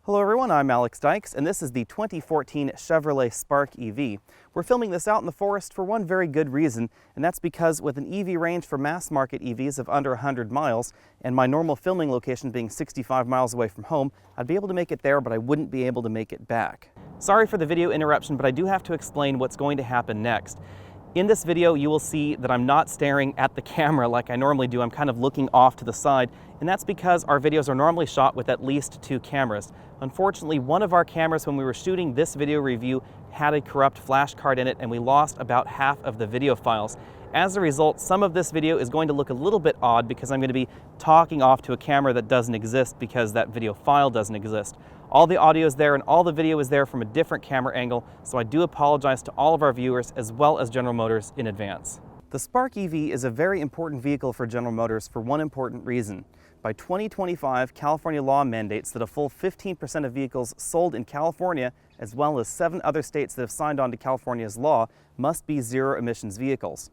Hello everyone, I'm Alex Dykes, and this is the 2014 Chevrolet Spark EV. We're filming this out in the forest for one very good reason, and that's because with an EV range for mass market EVs of under 100 miles, and my normal filming location being 65 miles away from home, I'd be able to make it there, but I wouldn't be able to make it back. Sorry for the video interruption, but I do have to explain what's going to happen next. In this video, you will see that I'm not staring at the camera like I normally do. I'm kind of looking off to the side, and that's because our videos are normally shot with at least 2 cameras. Unfortunately, one of our cameras when we were shooting this video review had a corrupt flash card in it, and we lost about half of the video files. As a result, some of this video is going to look a little bit odd because I'm going to be talking off to a camera that doesn't exist because that video file doesn't exist. All the audio is there and all the video is there from a different camera angle, so I do apologize to all of our viewers as well as General Motors in advance. The Spark EV is a very important vehicle for General Motors for one important reason. By 2025, California law mandates that a full 15% of vehicles sold in California, as well as 7 other states that have signed on to California's law, must be zero emissions vehicles.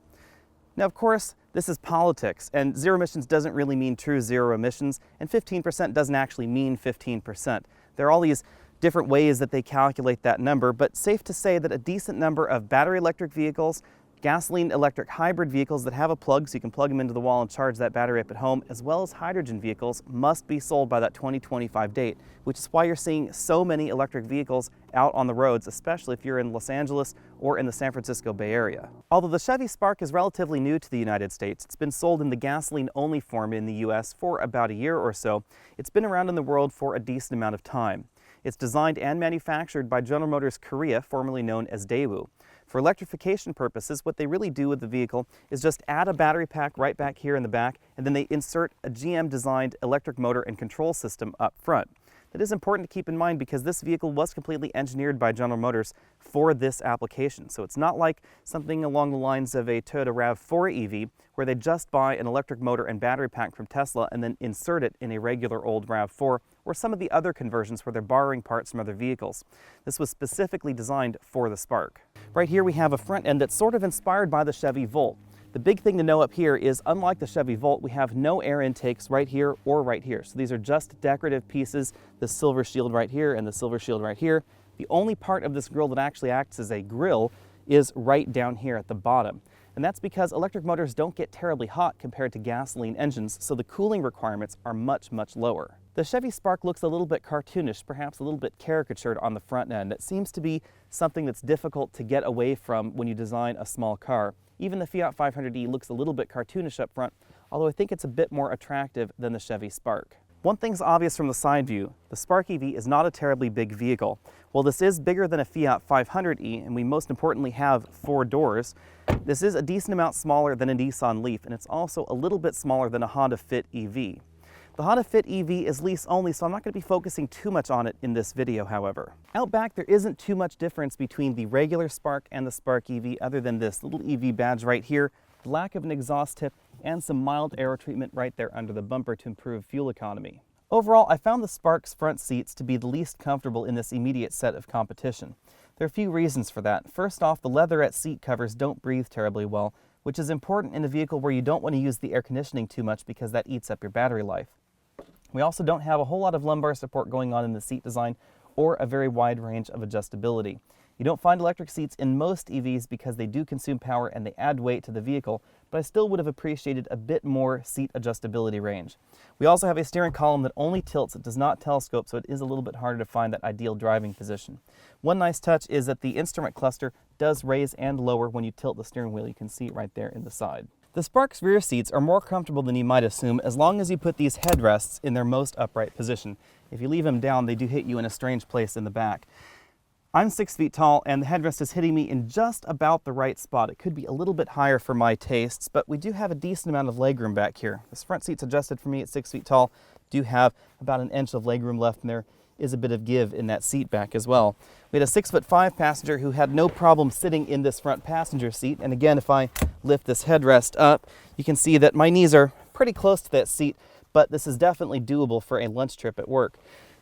Now, of course, this is politics, and zero emissions doesn't really mean true zero emissions, and 15% doesn't actually mean 15%. There are all these different ways that they calculate that number, but safe to say that a decent number of battery electric vehicles, gasoline electric hybrid vehicles that have a plug so you can plug them into the wall and charge that battery up at home, as well as hydrogen vehicles must be sold by that 2025 date, which is why you're seeing so many electric vehicles out on the roads, especially if you're in Los Angeles or in the San Francisco Bay Area. Although the Chevy Spark is relatively new to the United States, it's been sold in the gasoline-only form in the US for about a year or so. It's been around in the world for a decent amount of time. It's designed and manufactured by General Motors Korea, formerly known as Daewoo. For electrification purposes, what they really do with the vehicle is just add a battery pack right back here in the back, and then they insert a GM-designed electric motor and control system up front. That is important to keep in mind because this vehicle was completely engineered by General Motors for this application. So it's not like something along the lines of a Toyota RAV4 EV where they just buy an electric motor and battery pack from Tesla and then insert it in a regular old RAV4, or some of the other conversions where they're borrowing parts from other vehicles. This was specifically designed for the Spark. Right here we have a front end that's sort of inspired by the Chevy Volt. The big thing to know up here is, unlike the Chevy Volt, we have no air intakes right here or right here. So these are just decorative pieces, the silver shield right here and the silver shield right here. The only part of this grille that actually acts as a grill is right down here at the bottom. And that's because electric motors don't get terribly hot compared to gasoline engines, so the cooling requirements are much, much lower. The Chevy Spark looks a little bit cartoonish, perhaps a little bit caricatured on the front end. It seems to be something that's difficult to get away from when you design a small car. Even the Fiat 500e looks a little bit cartoonish up front, although I think it's a bit more attractive than the Chevy Spark. One thing's obvious from the side view: the Spark EV is not a terribly big vehicle. While this is bigger than a Fiat 500e, and we most importantly have 4 doors, this is a decent amount smaller than a Nissan Leaf, and it's also a little bit smaller than a Honda Fit EV. The Honda Fit EV is lease only, so I'm not going to be focusing too much on it in this video, however. Out back, there isn't too much difference between the regular Spark and the Spark EV other than this little EV badge right here, the lack of an exhaust tip, and some mild aero treatment right there under the bumper to improve fuel economy. Overall, I found the Spark's front seats to be the least comfortable in this immediate set of competition. There are a few reasons for that. First off, the leatherette seat covers don't breathe terribly well, which is important in a vehicle where you don't want to use the air conditioning too much because that eats up your battery life. We also don't have a whole lot of lumbar support going on in the seat design or a very wide range of adjustability. You don't find electric seats in most EVs because they do consume power and they add weight to the vehicle, but I still would have appreciated a bit more seat adjustability range. We also have a steering column that only tilts, it does not telescope, so it is a little bit harder to find that ideal driving position. One nice touch is that the instrument cluster does raise and lower when you tilt the steering wheel. You can see it right there in the side. The Spark's rear seats are more comfortable than you might assume as long as you put these headrests in their most upright position. If you leave them down, they do hit you in a strange place in the back. I'm 6 feet tall and the headrest is hitting me in just about the right spot. It could be a little bit higher for my tastes, but we do have a decent amount of legroom back here. This front seat's adjusted for me at 6 feet tall. Do have about an inch of legroom left, and there is a bit of give in that seat back as well. We had a 6'5" passenger who had no problem sitting in this front passenger seat, and again, if I lift this headrest up, you can see that my knees are pretty close to that seat, but this is definitely doable for a lunch trip at work.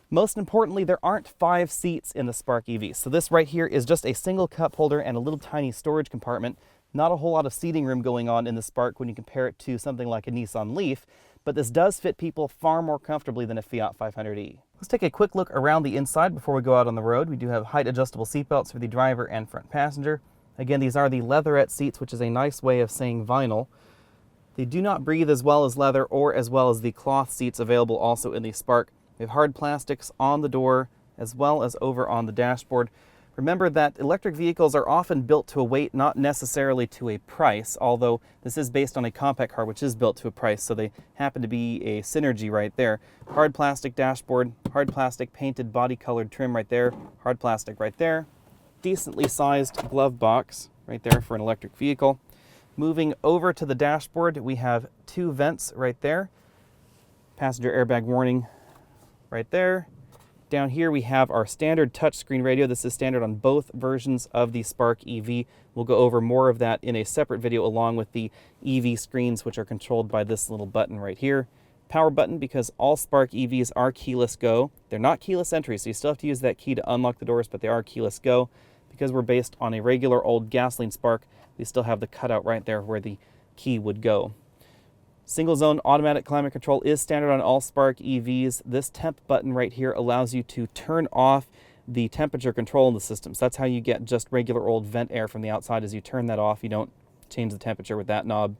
Most importantly, there aren't 5 seats in the Spark EV, so this right here is just a single cup holder and a little tiny storage compartment. Not a whole lot of seating room going on in the Spark when you compare it to something like a Nissan Leaf, but this does fit people far more comfortably than a Fiat 500e. Let's take a quick look around the inside before we go out on the road. We do have height adjustable seatbelts for the driver and front passenger. Again, these are the leatherette seats, which is a nice way of saying vinyl. They do not breathe as well as leather or as well as the cloth seats available also in the Spark. We have hard plastics on the door as well as over on the dashboard. Remember that electric vehicles are often built to a weight, not necessarily to a price, although this is based on a compact car which is built to a price, so they happen to be a synergy right there. Hard plastic dashboard, hard plastic painted body colored trim right there, hard plastic right there. Decently sized glove box right there for an electric vehicle. Moving over to the dashboard, we have two vents right there. Passenger airbag warning right there. Down here we have our standard touchscreen radio. This is standard on both versions of the Spark EV. We'll go over more of that in a separate video along with the EV screens, which are controlled by this little button right here. Power button, because all Spark EVs are keyless go. They're not keyless entry, so you still have to use that key to unlock the doors, but they are keyless go. Because we're based on a regular old gasoline Spark, we still have the cutout right there where the key would go. Single zone automatic climate control is standard on all Spark EVs. This temp button right here allows you to turn off the temperature control in the system. So that's how you get just regular old vent air from the outside. As you turn that off, you don't change the temperature with that knob.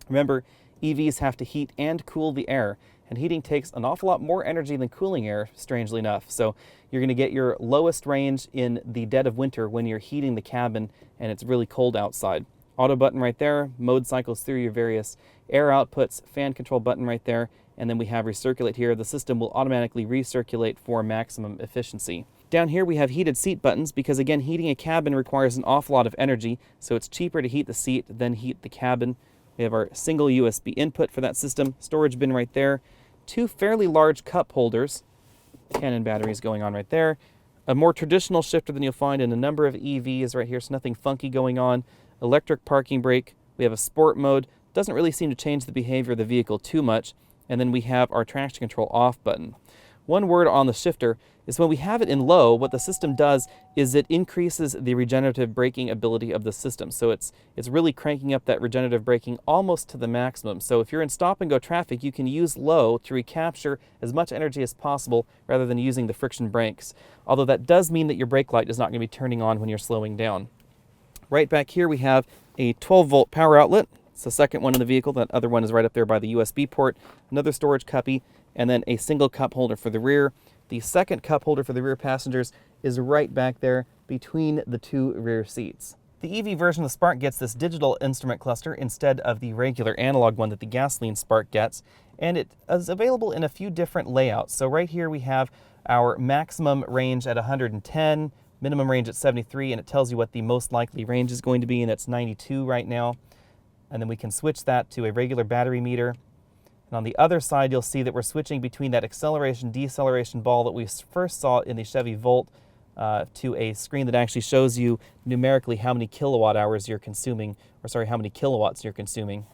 Remember, EVs have to heat and cool the air, and heating takes an awful lot more energy than cooling air, strangely enough. So you're going to get your lowest range in the dead of winter when you're heating the cabin and it's really cold outside. Auto button right there, mode cycles through your various air outputs, fan control button right there, and then we have recirculate here. The system will automatically recirculate for maximum efficiency. Down here we have heated seat buttons because, again, heating a cabin requires an awful lot of energy, so it's cheaper to heat the seat than heat the cabin. We have our single USB input for that system, storage bin right there, two fairly large cup holders, Canon batteries going on right there, a more traditional shifter than you'll find in a number of EVs right here, so nothing funky going on, electric parking brake, we have a sport mode, doesn't really seem to change the behavior of the vehicle too much, and then we have our traction control off button. One word on the shifter is when we have it in low, what the system does is it increases the regenerative braking ability of the system. So it's really cranking up that regenerative braking almost to the maximum. So if you're in stop and go traffic, you can use low to recapture as much energy as possible rather than using the friction brakes. Although that does mean that your brake light is not going to be turning on when you're slowing down. Right back here we have a 12-volt power outlet. It's the second one in the vehicle. That other one is right up there by the USB port. Another storage cuppy, and then a single cup holder for the rear. The second cup holder for the rear passengers is right back there between the two rear seats. The EV version of the Spark gets this digital instrument cluster instead of the regular analog one that the gasoline Spark gets, and it is available in a few different layouts. So right here we have our maximum range at 110, minimum range at 73, and it tells you what the most likely range is going to be, and it's 92 right now. And then we can switch that to a regular battery meter. And on the other side, you'll see that we're switching between that acceleration-deceleration ball that we first saw in the Chevy Volt to a screen that actually shows you numerically how many kilowatt hours you're consuming, or sorry, how many kilowatts you're consuming.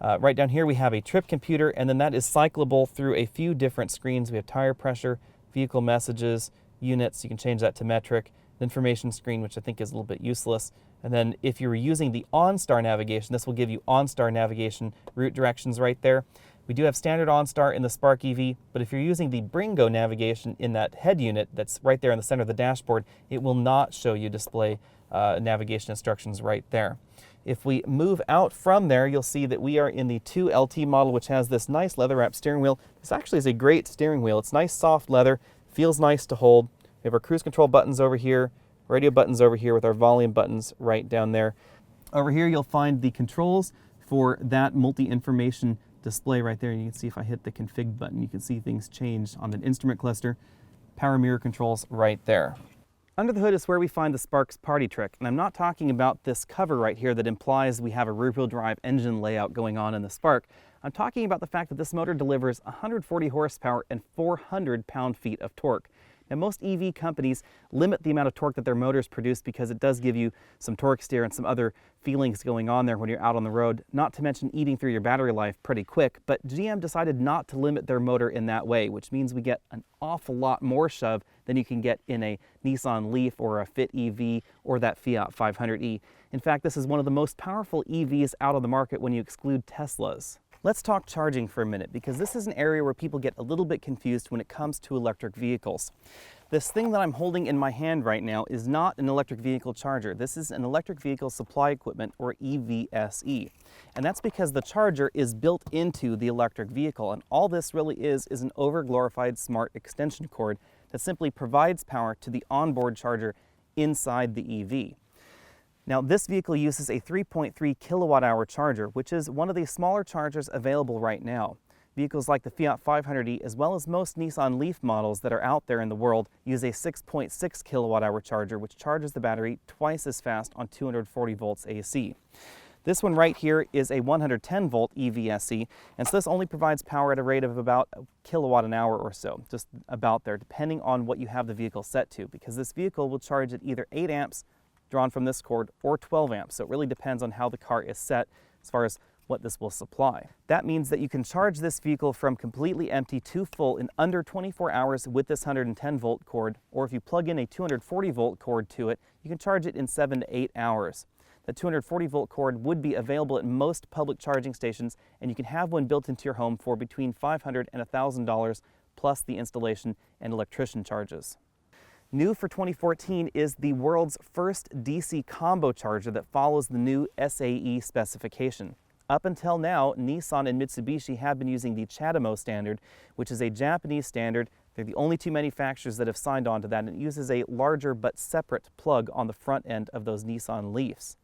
Right down here we have a trip computer, and then that is cyclable through a few different screens. We have tire pressure, vehicle messages, units. You can change that to metric. Information screen, which I think is a little bit useless. And then if you're using the OnStar navigation, this will give you OnStar navigation route directions right there. We do have standard OnStar in the Spark EV, but if you're using the Bringo navigation in that head unit that's right there in the center of the dashboard, it will not show you display navigation instructions right there. If we move out from there, you'll see that we are in the 2LT model, which has this nice leather-wrapped steering wheel. This actually is a great steering wheel. It's nice soft leather, feels nice to hold. We have our cruise control buttons over here, radio buttons over here with our volume buttons right down there. Over here you'll find the controls for that multi-information display right there. And you can see if I hit the config button, you can see things change on the instrument cluster. Power mirror controls right there. Under the hood is where we find the Spark's party trick, and I'm not talking about this cover right here that implies we have a rear-wheel drive engine layout going on in the Spark. I'm talking about the fact that this motor delivers 140 horsepower and 400 pound-feet of torque. Now, most EV companies limit the amount of torque that their motors produce because it does give you some torque steer and some other feelings going on there when you're out on the road, not to mention eating through your battery life pretty quick. But GM decided not to limit their motor in that way, which means we get an awful lot more shove than you can get in a Nissan Leaf or a Fit EV or that Fiat 500e. In fact, this is one of the most powerful EVs out on the market when you exclude Teslas. Let's talk charging for a minute, because this is an area where people get a little bit confused when it comes to electric vehicles. This thing that I'm holding in my hand right now is not an electric vehicle charger. This is an electric vehicle supply equipment, or EVSE. And that's because the charger is built into the electric vehicle, and all this really is an overglorified smart extension cord that simply provides power to the onboard charger inside the EV. Now, this vehicle uses a 3.3 kilowatt hour charger, which is one of the smaller chargers available right now. Vehicles like the Fiat 500e, as well as most Nissan Leaf models that are out there in the world, use a 6.6 kilowatt hour charger, which charges the battery twice as fast on 240 volts AC. This one right here is a 110 volt EVSE, and so this only provides power at a rate of about a kilowatt an hour or so, just about there, depending on what you have the vehicle set to, because this vehicle will charge at either 8 amps drawn from this cord or 12 amps, so it really depends on how the car is set as far as what this will supply. That means that you can charge this vehicle from completely empty to full in under 24 hours with this 110 volt cord, or if you plug in a 240 volt cord to it, you can charge it in 7 to 8 hours. The 240 volt cord would be available at most public charging stations, and you can have one built into your home for between $500 and $1,000 plus the installation and electrician charges. New for 2014 is the world's first DC combo charger that follows the new SAE specification. Up until now, Nissan and Mitsubishi have been using the CHAdeMO standard, which is a Japanese standard. They're the only two manufacturers that have signed on to that, and it uses a larger but separate plug on the front end of those Nissan Leafs.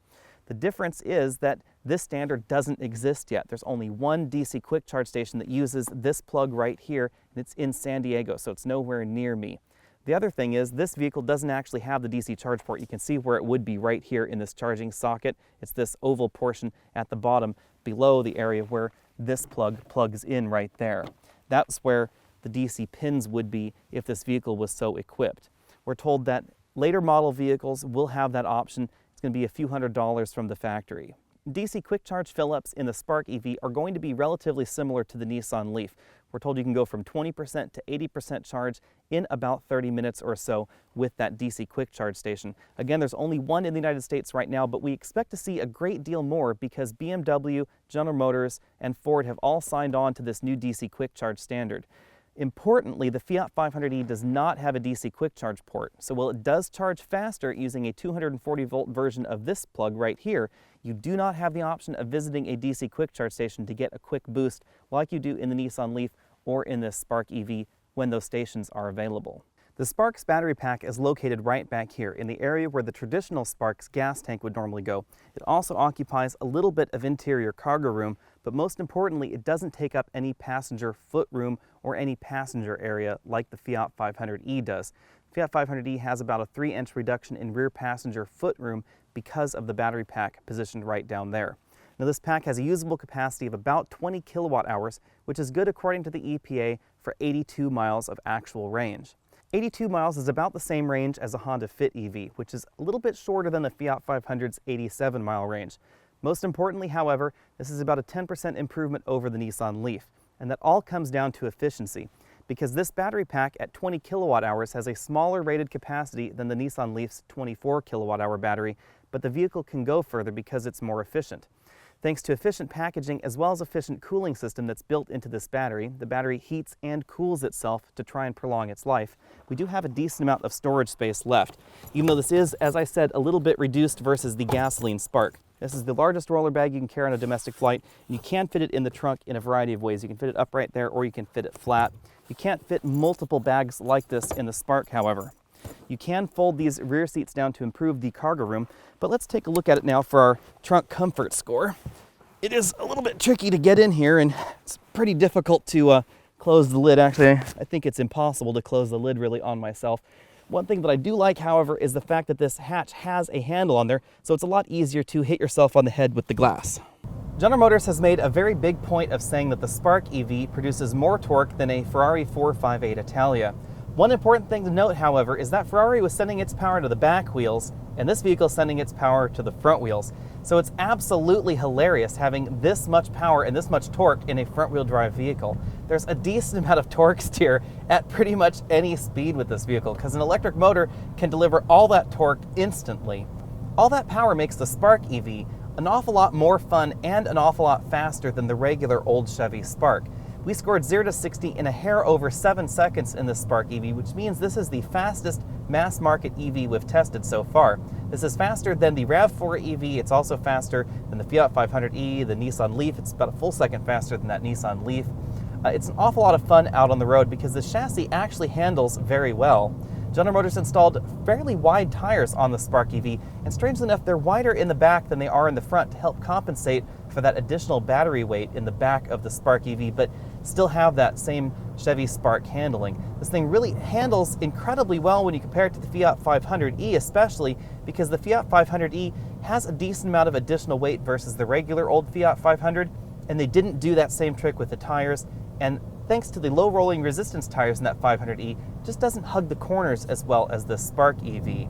The difference is that this standard doesn't exist yet. There's only one DC quick charge station that uses this plug right here, and it's in San Diego, so it's nowhere near me. The other thing is, this vehicle doesn't actually have the DC charge port. You can see where it would be right here in this charging socket. It's this oval portion at the bottom below the area where this plug plugs in right there. That's where the DC pins would be if this vehicle was so equipped. We're told that later model vehicles will have that option. It's going to be a few $100s from the factory. DC quick charge fill-ups in the Spark EV are going to be relatively similar to the Nissan Leaf. We're told you can go from 20% to 80% charge in about 30 minutes or so with that DC quick charge station. Again, there's only one in the United States right now, but we expect to see a great deal more because BMW, General Motors, and Ford have all signed on to this new DC quick charge standard. Importantly, the Fiat 500e does not have a DC quick charge port, so while it does charge faster using a 240 volt version of this plug right here, you do not have the option of visiting a DC quick charge station to get a quick boost like you do in the Nissan Leaf or in this Spark EV when those stations are available. The Spark's battery pack is located right back here in the area where the traditional Spark's gas tank would normally go. It also occupies a little bit of interior cargo room, but most importantly, it doesn't take up any passenger footroom or any passenger area like the Fiat 500e does. Fiat 500e has about a 3-inch reduction in rear passenger footroom because of the battery pack positioned right down there. Now, this pack has a usable capacity of about 20 kilowatt hours, which is good according to the EPA for 82 miles of actual range. 82 miles is about the same range as a Honda Fit EV, which is a little bit shorter than the Fiat 500's 87-mile range. Most importantly, however, this is about a 10% improvement over the Nissan Leaf, and that all comes down to efficiency, because this battery pack at 20 kilowatt hours has a smaller rated capacity than the Nissan Leaf's 24 kilowatt hour battery, but the vehicle can go further because it's more efficient. Thanks to efficient packaging as well as efficient cooling system that's built into this battery, the battery heats and cools itself to try and prolong its life. We do have a decent amount of storage space left, even though this is, as I said, a little bit reduced versus the gasoline Spark. This is the largest roller bag you can carry on a domestic flight, and you can fit it in the trunk in a variety of ways. You can fit it up right there, or you can fit it flat. You can't fit multiple bags like this in the Spark, however. You can fold these rear seats down to improve the cargo room, but let's take a look at it now for our trunk comfort score. It is a little bit tricky to get in here, and it's pretty difficult to close the lid. Actually, I think it's impossible to close the lid really on myself. One thing that I do like, however, is the fact that this hatch has a handle on there, so it's a lot easier to hit yourself on the head with the glass. General Motors has made a very big point of saying that the Spark EV produces more torque than a Ferrari 458 Italia. One important thing to note, however, is that Ferrari was sending its power to the back wheels, and this vehicle is sending its power to the front wheels. So it's absolutely hilarious having this much power and this much torque in a front-wheel drive vehicle. There's a decent amount of torque steer at pretty much any speed with this vehicle, because an electric motor can deliver all that torque instantly. All that power makes the Spark EV an awful lot more fun and an awful lot faster than the regular old Chevy Spark. We scored 0 to 60 in a hair over 7 seconds in this Spark EV, which means this is the fastest mass market EV we've tested so far. This is faster than the RAV4 EV, it's also faster than the Fiat 500e, the Nissan Leaf, it's about a full second faster than that Nissan Leaf. It's an awful lot of fun out on the road because the chassis actually handles very well. General Motors installed fairly wide tires on the Spark EV, and strangely enough, they're wider in the back than they are in the front to help compensate for that additional battery weight in the back of the Spark EV, but still have that same Chevy Spark handling. This thing really handles incredibly well when you compare it to the Fiat 500e, especially because the Fiat 500e has a decent amount of additional weight versus the regular old Fiat 500, and they didn't do that same trick with the tires, and thanks to the low rolling resistance tires in that 500e, just doesn't hug the corners as well as the Spark EV.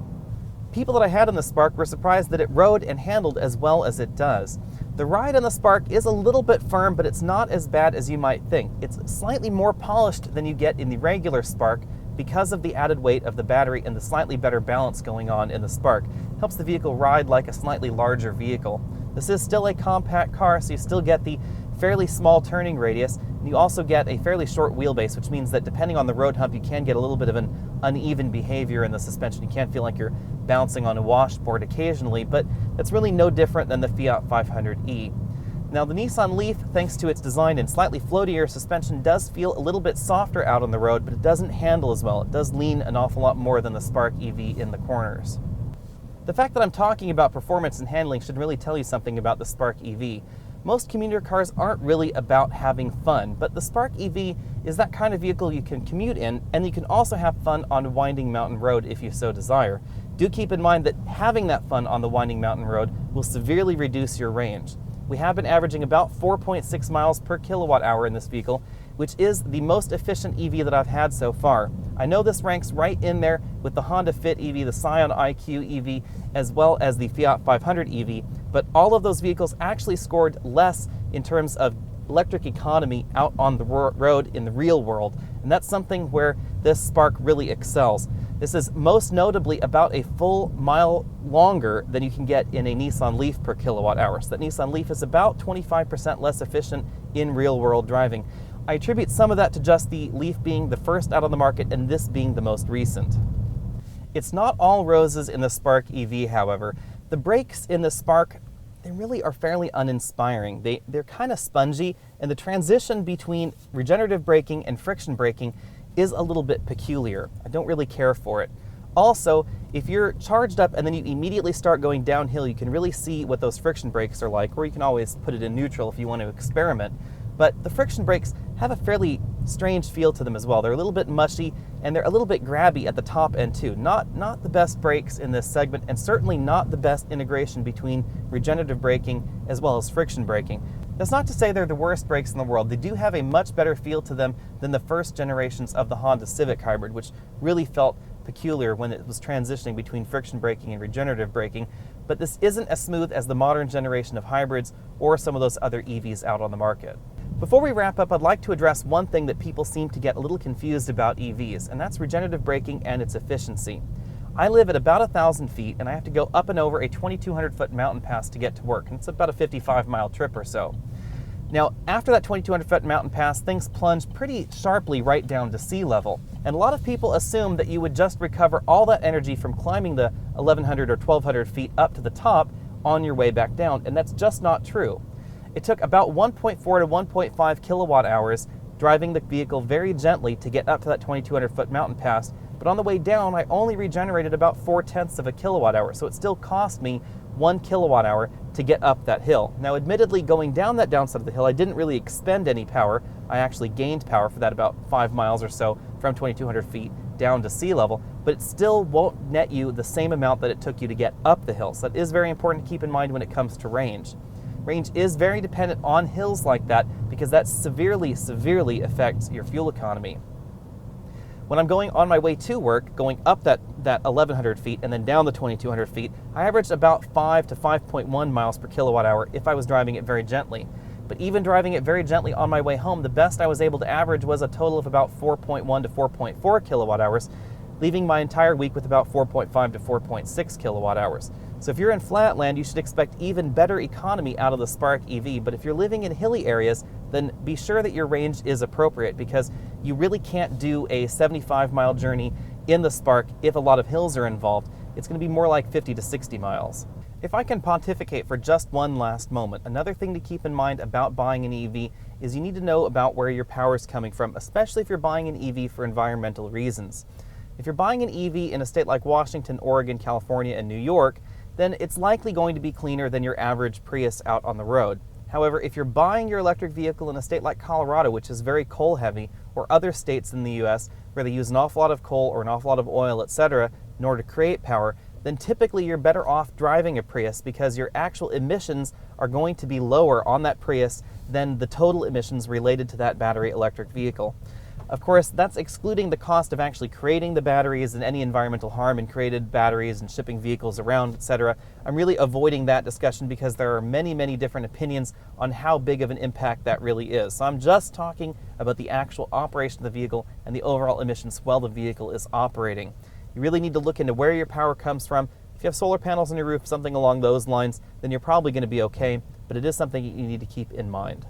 People that I had on the Spark were surprised that it rode and handled as well as it does. The ride on the Spark is a little bit firm, but it's not as bad as you might think. It's slightly more polished than you get in the regular Spark because of the added weight of the battery and the slightly better balance going on in the Spark. It helps the vehicle ride like a slightly larger vehicle. This is still a compact car, so you still get the fairly small turning radius, and you also get a fairly short wheelbase, which means that depending on the road hump, you can get a little bit of an uneven behavior in the suspension. You can feel like you're bouncing on a washboard occasionally, but that's really no different than the Fiat 500e. Now, the Nissan Leaf, thanks to its design and slightly floatier suspension, does feel a little bit softer out on the road, but it doesn't handle as well. It does lean an awful lot more than the Spark EV in the corners. The fact that I'm talking about performance and handling should really tell you something about the Spark EV. Most commuter cars aren't really about having fun, but the Spark EV is that kind of vehicle you can commute in, and you can also have fun on a winding mountain road if you so desire. Do keep in mind that having that fun on the winding mountain road will severely reduce your range. We have been averaging about 4.6 miles per kilowatt hour in this vehicle, which is the most efficient EV that I've had so far. I know this ranks right in there with the Honda Fit EV, the Scion IQ EV, as well as the Fiat 500 EV, but all of those vehicles actually scored less in terms of electric economy out on the road in the real world, and that's something where this Spark really excels. This is most notably about a full mile longer than you can get in a Nissan Leaf per kilowatt hour. So that Nissan Leaf is about 25% less efficient in real world driving. I attribute some of that to just the Leaf being the first out on the market and this being the most recent. It's not all roses in the Spark EV, however. The brakes in the Spark, they really are fairly uninspiring. They're kind of spongy, and the transition between regenerative braking and friction braking is a little bit peculiar. I don't really care for it. Also, if you're charged up and then you immediately start going downhill, you can really see what those friction brakes are like, or you can always put it in neutral if you want to experiment. But the friction brakes have a fairly strange feel to them as well. They're a little bit mushy, and they're a little bit grabby at the top end too. Not the best brakes in this segment, and certainly not the best integration between regenerative braking as well as friction braking. That's not to say they're the worst brakes in the world. They do have a much better feel to them than the first generations of the Honda Civic Hybrid, which really felt peculiar when it was transitioning between friction braking and regenerative braking. But this isn't as smooth as the modern generation of hybrids or some of those other EVs out on the market. Before we wrap up, I'd like to address one thing that people seem to get a little confused about EVs, and that's regenerative braking and its efficiency. I live at about 1,000 feet, and I have to go up and over a 2,200-foot mountain pass to get to work, and it's about a 55-mile trip or so. Now, after that 2,200-foot mountain pass, things plunge pretty sharply right down to sea level, and a lot of people assume that you would just recover all that energy from climbing the 1,100 or 1,200 feet up to the top on your way back down, and that's just not true. It took about 1.4 to 1.5 kilowatt hours driving the vehicle very gently to get up to that 2,200-foot mountain pass, but on the way down, I only regenerated about 0.4 of a kilowatt hour, so it still cost me 1 kilowatt hour to get up that hill. Now, admittedly, going down that downside of the hill, I didn't really expend any power. I actually gained power for that about 5 miles or so from 2,200 feet down to sea level, but it still won't net you the same amount that it took you to get up the hill. So that is very important to keep in mind when it comes to range. Range is very dependent on hills like that because that severely affects your fuel economy. When I'm going on my way to work, going up that 1,100 feet and then down the 2,200 feet, I averaged about 5 to 5.1 miles per kilowatt hour if I was driving it very gently. But even driving it very gently on my way home, the best I was able to average was a total of about 4.1 to 4.4 kilowatt hours, leaving my entire week with about 4.5 to 4.6 kilowatt hours. So if you're in flatland, you should expect even better economy out of the Spark EV, but if you're living in hilly areas, then be sure that your range is appropriate, because you really can't do a 75-mile journey in the Spark if a lot of hills are involved. It's going to be more like 50 to 60 miles. If I can pontificate for just one last moment, another thing to keep in mind about buying an EV is you need to know about where your power is coming from, especially if you're buying an EV for environmental reasons. If you're buying an EV in a state like Washington, Oregon, California, and New York, then it's likely going to be cleaner than your average Prius out on the road. However, if you're buying your electric vehicle in a state like Colorado, which is very coal heavy, or other states in the US where they use an awful lot of coal or an awful lot of oil, etc., in order to create power, then typically you're better off driving a Prius, because your actual emissions are going to be lower on that Prius than the total emissions related to that battery electric vehicle. Of course, that's excluding the cost of actually creating the batteries and any environmental harm in created batteries and shipping vehicles around, etc. I'm really avoiding that discussion because there are many, many different opinions on how big of an impact that really is. So I'm just talking about the actual operation of the vehicle and the overall emissions while the vehicle is operating. You really need to look into where your power comes from. If you have solar panels on your roof, something along those lines, then you're probably going to be okay, but it is something you need to keep in mind.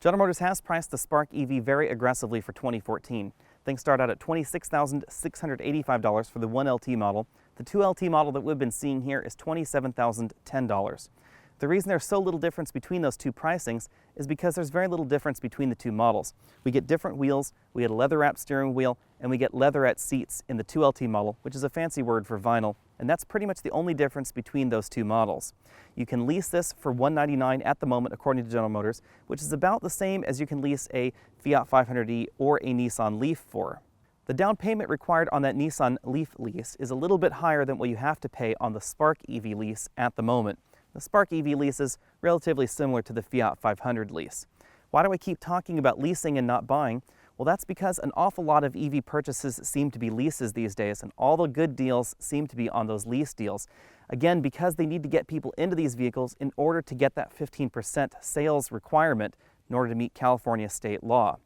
General Motors has priced the Spark EV very aggressively for 2014. Things start out at $26,685 for the 1LT model. The 2LT model that we've been seeing here is $27,010. The reason there's so little difference between those two pricings is because there's very little difference between the two models. We get different wheels, we get a leather-wrapped steering wheel, and we get leatherette seats in the 2LT model, which is a fancy word for vinyl, and that's pretty much the only difference between those two models. You can lease this for $199 at the moment, according to General Motors, which is about the same as you can lease a Fiat 500e or a Nissan Leaf for. The down payment required on that Nissan Leaf lease is a little bit higher than what you have to pay on the Spark EV lease at the moment. The Spark EV lease is relatively similar to the Fiat 500 lease. Why do I keep talking about leasing and not buying? Well, that's because an awful lot of EV purchases seem to be leases these days, and all the good deals seem to be on those lease deals. Again, because they need to get people into these vehicles in order to get that 15% sales requirement in order to meet California state law.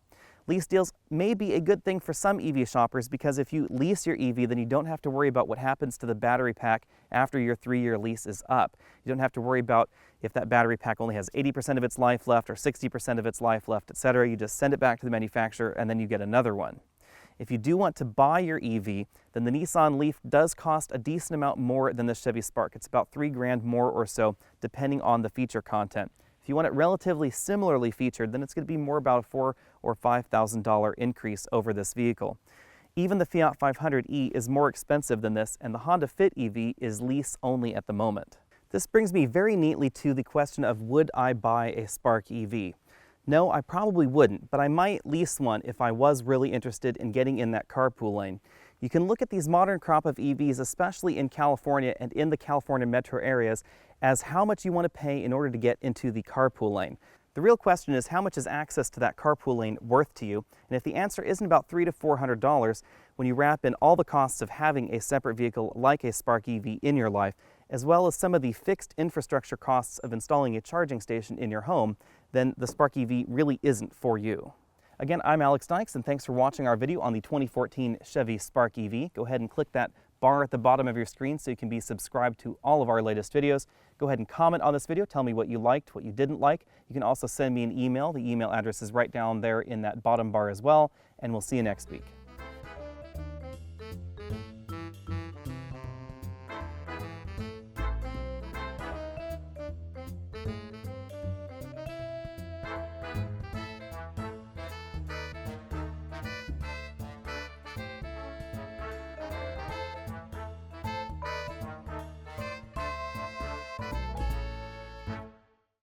Lease deals may be a good thing for some EV shoppers, because if you lease your EV, then you don't have to worry about what happens to the battery pack after your 3-year lease is up. You don't have to worry about if that battery pack only has 80% of its life left or 60% of its life left, etc. You just send it back to the manufacturer and then you get another one. If you do want to buy your EV, then the Nissan Leaf does cost a decent amount more than the Chevy Spark. It's about $3,000 more or so, depending on the feature content. If you want it relatively similarly featured, then it's going to be more about a $4,000 or $5,000 increase over this vehicle. Even the Fiat 500e is more expensive than this, and the Honda Fit EV is lease only at the moment. This brings me very neatly to the question of, would I buy a Spark EV? No, I probably wouldn't, but I might lease one if I was really interested in getting in that carpool lane. You can look at these modern crop of EVs, especially in California and in the California metro areas, as how much you want to pay in order to get into the carpool lane. The real question is, how much is access to that carpool lane worth to you? And if the answer isn't about $300 to $400, when you wrap in all the costs of having a separate vehicle like a Spark EV in your life, as well as some of the fixed infrastructure costs of installing a charging station in your home, then the Spark EV really isn't for you. Again, I'm Alex Dykes, and thanks for watching our video on the 2014 Chevy Spark EV. Go ahead and click that bar at the bottom of your screen so you can be subscribed to all of our latest videos. Go ahead and comment on this video. Tell me what you liked, what you didn't like. You can also send me an email. The email address is right down there in that bottom bar as well, and we'll see you next week.